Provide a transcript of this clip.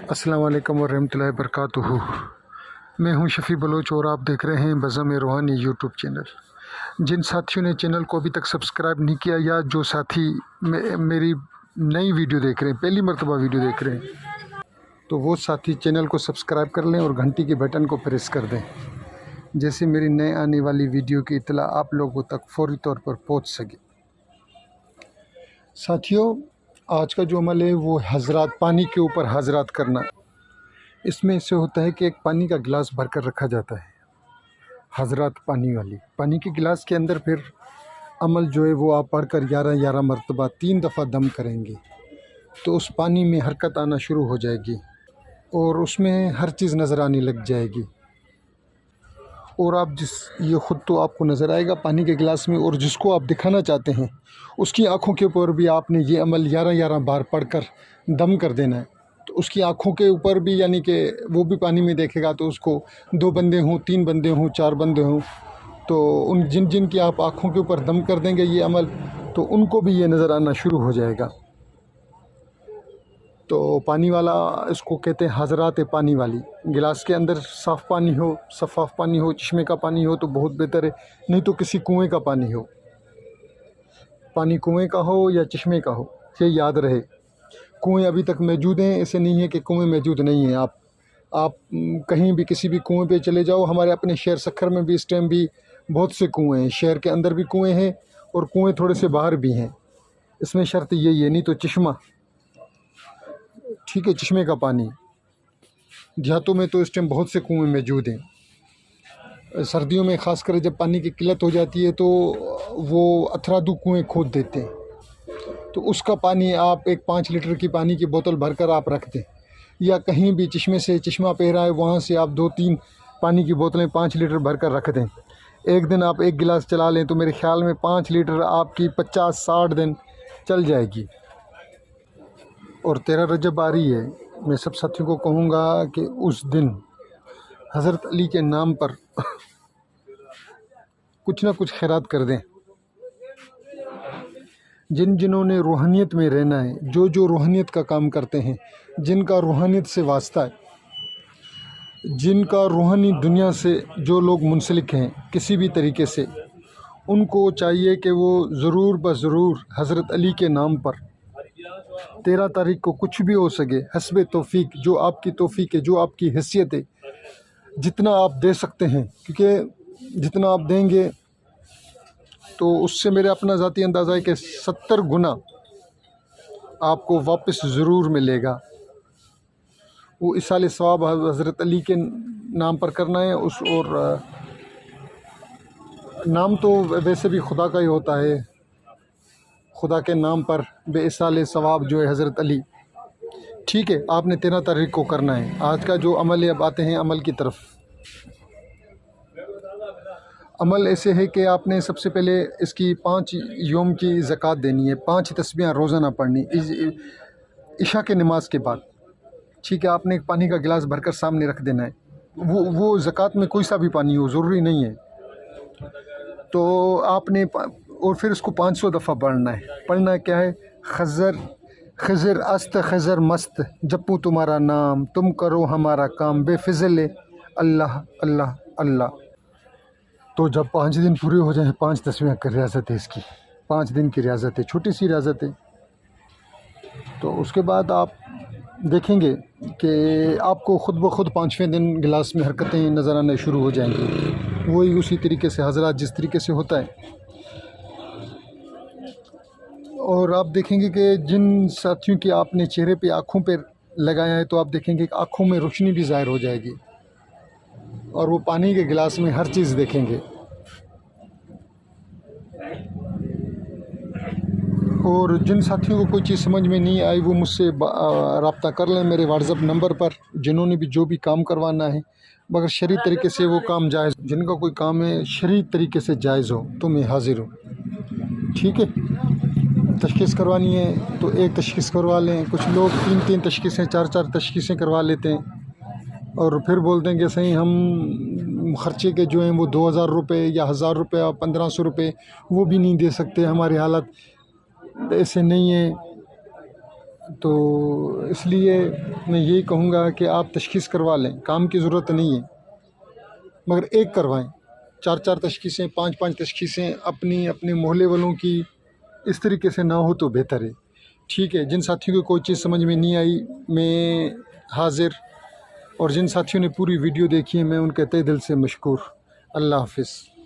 अस्सलाम वालेकुम वरहमतुल्लाहि वबरकातुहू। मैं हूं शफ़ी बलोच और आप देख रहे हैं बज़म रूहानी यूट्यूब चैनल। जिन साथियों ने चैनल को अभी तक सब्सक्राइब नहीं किया या जो साथी मेरी नई वीडियो देख रहे हैं, पहली मरतबा वीडियो देख रहे हैं, तो वो साथी चैनल को सब्सक्राइब कर लें और घंटी के बटन को प्रेस कर दें, जैसे मेरी नए आने वाली वीडियो की इत्तला आप लोगों तक फ़ौरी तौर पर पहुँच सके। साथियों, आज का जो अमल है वो हज़रात पानी के ऊपर हज़रात करना। इसमें इससे होता है कि एक पानी का गिलास भरकर रखा जाता है, हज़रात पानी के गिलास के अंदर फिर अमल जो है वो आप पढ़कर 11 मरतबा 3 दफ़ा दम करेंगे तो उस पानी में हरकत आना शुरू हो जाएगी और उसमें हर चीज़ नज़र आने लग जाएगी। और आप ये ख़ुद तो आपको नज़र आएगा पानी के गिलास में, और जिसको आप दिखाना चाहते हैं उसकी आँखों के ऊपर भी आपने ये अमल 11 बार पढ़कर दम कर देना है। तो उसकी आँखों के ऊपर भी, यानी कि वो भी पानी में देखेगा, तो उसको 2 बंदे हों, 3 बंदे हों, 4 बंदे हों, तो उन जिन की आप आँखों के ऊपर दम कर देंगे ये अमल, तो उनको भी ये नज़र आना शुरू हो जाएगा। तो पानी वाला इसको कहते हैं हज़रात पानी वाली। गिलास के अंदर साफ़ पानी हो, शफ़ाफ़ पानी हो, चश्मे का पानी हो तो बहुत बेहतर है, नहीं तो किसी कुएं का पानी हो। पानी कुएं का हो या चश्मे का हो, ये याद रहे। कुएं अभी तक मौजूद हैं, ऐसे नहीं है कि कुएं मौजूद नहीं हैं। आप कहीं भी किसी भी कुएं पे चले जाओ, हमारे अपने शहर सक्खर में भी इस टाइम भी बहुत से कुएं हैं, शहर के अंदर भी कुएं हैं और कुएं थोड़े से बाहर भी हैं। इसमें शर्त यही है, नहीं तो चश्मा, ठीक है, चश्मे का पानी। देहातों में तो इस टाइम बहुत से कुएं मौजूद हैं। सर्दियों में ख़ासकर जब पानी की किल्लत हो जाती है तो वो अथरादू कुएं खोद देते हैं, तो उसका पानी आप एक 5 लीटर की पानी की बोतल भरकर आप रख दें, या कहीं भी चश्मे से चश्मा पे रहा है वहाँ से आप 2-3 पानी की बोतलें 5 लीटर भरकर रख दें। एक दिन आप एक गिलास चला लें तो मेरे ख़्याल में 5 लीटर आपकी 50-60 दिन चल जाएगी। और 13 रजब आ रही है, मैं सब साथियों को कहूँगा कि उस दिन हज़रत अली के नाम पर कुछ ना कुछ खैरात कर दें। जिन्होंने रूहानियत में रहना है, जो रूहानियत का काम करते हैं, जिनका रूहानियत से वास्ता है, जिनका रूहानी दुनिया से जो लोग मुंसलिक हैं किसी भी तरीके से, उनको चाहिए कि वो ज़रूर ब ज़रूर हज़रत अली के नाम पर 13 तारीख को कुछ भी हो सके, हस्बे तौफीक, जो आपकी तौफीक है, जो आपकी हैसियत है, जितना आप दे सकते हैं, क्योंकि जितना आप देंगे तो उससे मेरा अपना ज़ाती अंदाज़ा है कि 70 गुना आपको वापस ज़रूर मिलेगा। वो इसाले सवाब हज़रत अली के नाम पर करना है। और नाम तो वैसे भी खुदा का ही होता है, खुदा के नाम पर बेइसाले सवाब जो है हज़रत अली, ठीक है। आपने 13 तारीख को करना है। आज का जो अमल है, अब आते हैं अमल की तरफ। अमल ऐसे है कि आपने सबसे पहले इसकी 5 योम की ज़कात देनी है, 5 तस्बीहां रोज़ाना पढ़नी इशा के नमाज के बाद, ठीक है। आपने एक पानी का गिलास भरकर सामने रख देना है। वो ज़कात में कोई सा भी पानी हो, ज़रूरी नहीं है। तो आपने और फिर उसको 500 दफ़ा पढ़ना है। पढ़ना क्या है? खज़र अस्त खज़र मस्त, जपू तुम्हारा नाम, तुम करो हमारा काम, बेफिज़ल अल्लाह अल्लाह अल्लाह। तो जब 5 दिन पूरे हो जाएं, 5 तस्बीह की रियाज़त है इसकी, 5 दिन की रियाज़त है, छोटी सी रियाज़त है। तो उसके बाद आप देखेंगे कि आपको ख़ुद ब खुद 5वें दिन गिलास में हरकतें नज़र आने शुरू हो जाएंगी। वही उसी तरीके से हज़रात जिस तरीके से होता है। और आप देखेंगे कि जिन साथियों की आपने चेहरे पे, आँखों पे लगाया है, तो आप देखेंगे कि आँखों में रोशनी भी ज़ाहिर हो जाएगी और वो पानी के गिलास में हर चीज़ देखेंगे। और जिन साथियों को कोई चीज़ समझ में नहीं आई वो मुझसे रब्ता कर लें मेरे व्हाट्सएप नंबर पर। जिन्होंने भी जो भी काम करवाना है, मगर शरई तरीके से वो काम जायज़, जिनका कोई काम है शरई तरीके से जायज़ हो, तो मैं हाज़िर हूँ, ठीक है। तशख़ीस करवानी है तो एक तशख़ीस करवा लें। कुछ लोग 3-3 तशख़ीसें, 4-4 तशख़ीसें करवा लेते हैं और फिर बोल देंगे सही हम ख़र्चे के जो हैं वो 2000 रुपये या 1000 रुपये या 1500 रुपये वो भी नहीं दे सकते, हमारी हालत ऐसे नहीं है। तो इसलिए मैं यही कहूँगा कि आप तशख़ीस करवा लें, काम की ज़रूरत नहीं है, मगर एक करवाएं। 4-4 तशख़ीसें, 5-5 तशख़ीसें अपनी अपने मोहल्ले वालों की इस तरीके से ना हो तो बेहतर है। ठीक है, जिन साथियों को कोई चीज़ समझ में नहीं आई, मैं हाज़िर, और जिन साथियों ने पूरी वीडियो देखी है मैं उनके तहे दिल से मशकूर। अल्लाह हाफ़िज़।